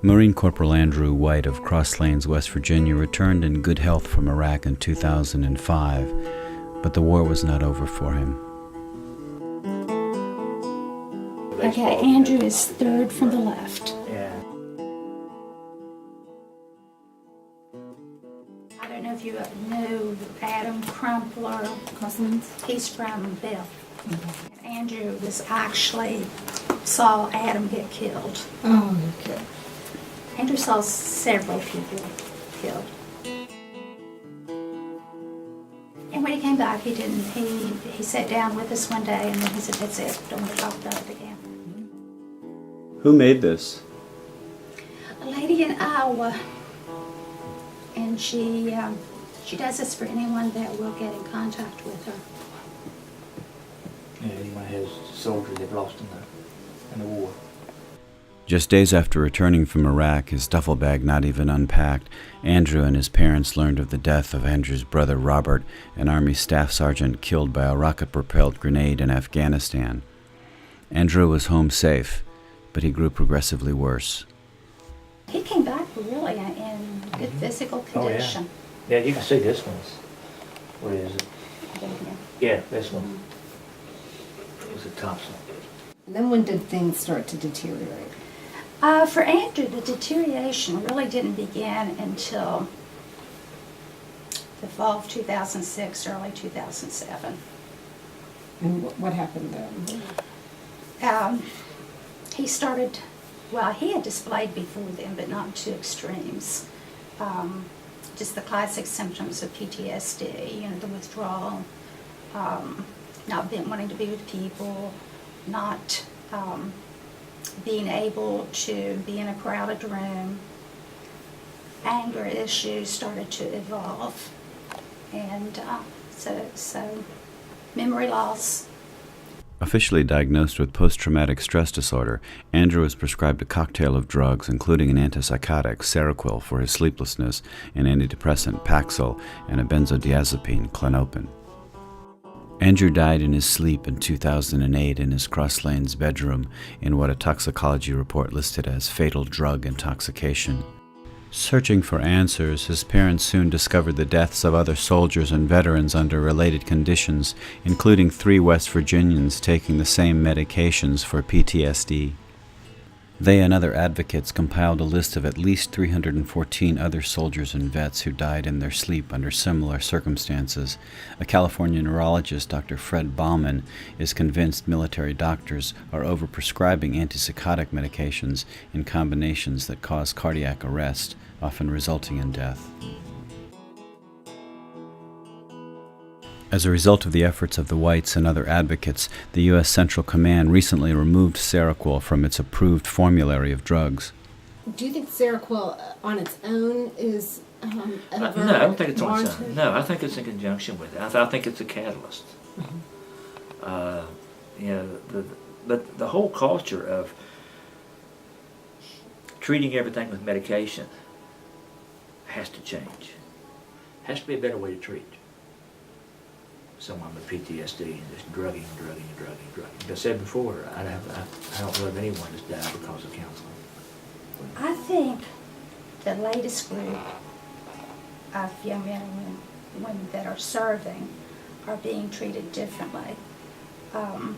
Marine Corporal Andrew White of Cross Lanes, West Virginia, returned in good health from Iraq in 2005, but the war was not over for him. Okay, Andrew is third from the left. Yeah. I don't know if you know Adam Crumpler. Cousins? He's from Bell. Mm-hmm. Andrew saw Adam get killed. Oh, okay. Andrew saw several people killed. And when he came back, he sat down with us one day and then he said, "That's it, don't want to talk about it again." Who made this? A lady in Iowa, and she does this for anyone that will get in contact with her. Yeah, anyone has soldiers they've lost in the war. Just days after returning from Iraq, his duffel bag not even unpacked, Andrew and his parents learned of the death of Andrew's brother Robert, an Army staff sergeant killed by a rocket-propelled grenade in Afghanistan. Andrew was home safe, but he grew progressively worse. He came back really in good physical condition. Oh, yeah. Yeah, you can see this one. What is it? Yeah, this one. It was a Thompson. And then when did things start to deteriorate? For Andrew, the deterioration really didn't begin until the fall of 2006, early 2007. And what happened then? He started, he had displayed before then, but not to extremes. Just the classic symptoms of PTSD, the withdrawal, not wanting to be with people, not being able to be in a crowded room. Anger issues started to evolve, and so memory loss. Officially diagnosed with post-traumatic stress disorder, Andrew was prescribed a cocktail of drugs, including an antipsychotic, Seroquel, for his sleeplessness, an antidepressant, Paxil, and a benzodiazepine, Clonopin. Andrew died in his sleep in 2008 in his Cross Lanes bedroom in what a toxicology report listed as fatal drug intoxication. Searching for answers, his parents soon discovered the deaths of other soldiers and veterans under related conditions, including 3 West Virginians taking the same medications for PTSD. They and other advocates compiled a list of at least 314 other soldiers and vets who died in their sleep under similar circumstances. A California neurologist, Dr. Fred Bauman, is convinced military doctors are overprescribing antipsychotic medications in combinations that cause cardiac arrest, often resulting in death. As a result of the efforts of the Whites and other advocates, the U.S. Central Command recently removed Seroquel from its approved formulary of drugs. Do you think Seroquel on its own is No, I don't think it's on its own. No, I think it's in conjunction with it. I think it's a catalyst. But the whole culture of treating everything with medication has to change. Has to be a better way to treat someone with PTSD and just drugging. As I said before, I don't know of anyone that's died because of counseling. I think the latest group of young men and women that are serving are being treated differently. One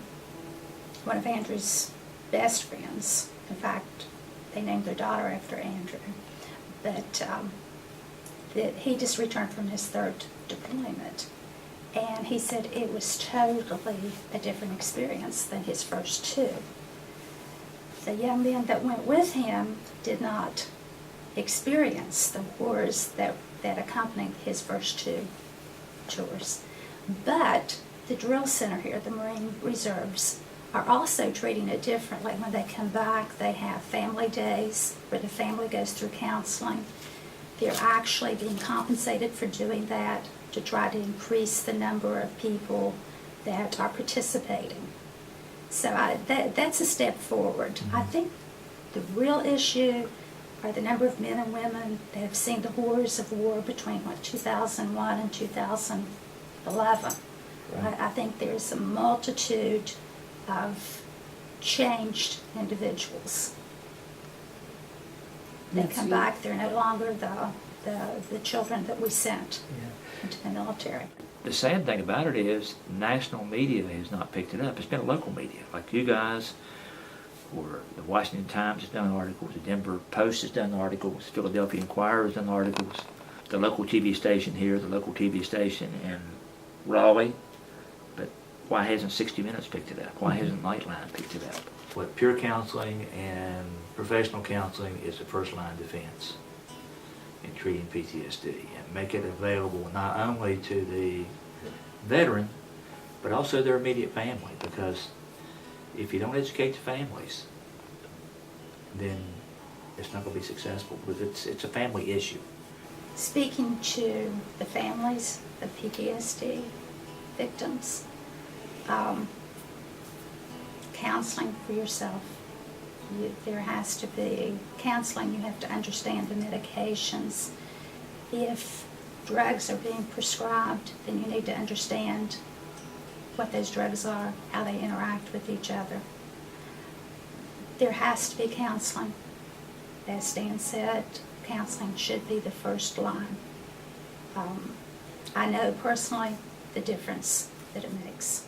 of Andrew's best friends, in fact, they named their daughter after Andrew, but that he just returned from his 3rd deployment. And he said it was totally a different experience than his first 2. The young men that went with him did not experience the horrors that accompanied his first 2 tours. But the drill center here, the Marine Reserves, are also treating it differently. When they come back, they have family days where the family goes through counseling. They're actually being compensated for doing that, to try to increase the number of people that are participating. So that's a step forward. I think the real issue are the number of men and women that have seen the horrors of war between 2001 and 2011. Right. I think there's a multitude of changed individuals. They That's come you. back, they're no longer the children that we sent Yeah. into the military. The sad thing about it is national media has not picked it up. It's been local media, like you guys, or the Washington Times has done articles, the Denver Post has done articles, Philadelphia Inquirer has done articles, the local TV station here, the local TV station in Raleigh. But why hasn't 60 Minutes picked it up? Why hasn't Nightline picked it up? What peer counseling and professional counseling is the first line defense in treating PTSD, and make it available not only to the veteran, but also their immediate family, because if you don't educate the families, then it's not going to be successful, because it's a family issue. Speaking to the families of PTSD victims, counseling for yourself. There has to be counseling. You have to understand the medications. If drugs are being prescribed, then you need to understand what those drugs are, how they interact with each other. There has to be counseling. As Dan said, counseling should be the first line. I know personally the difference that it makes.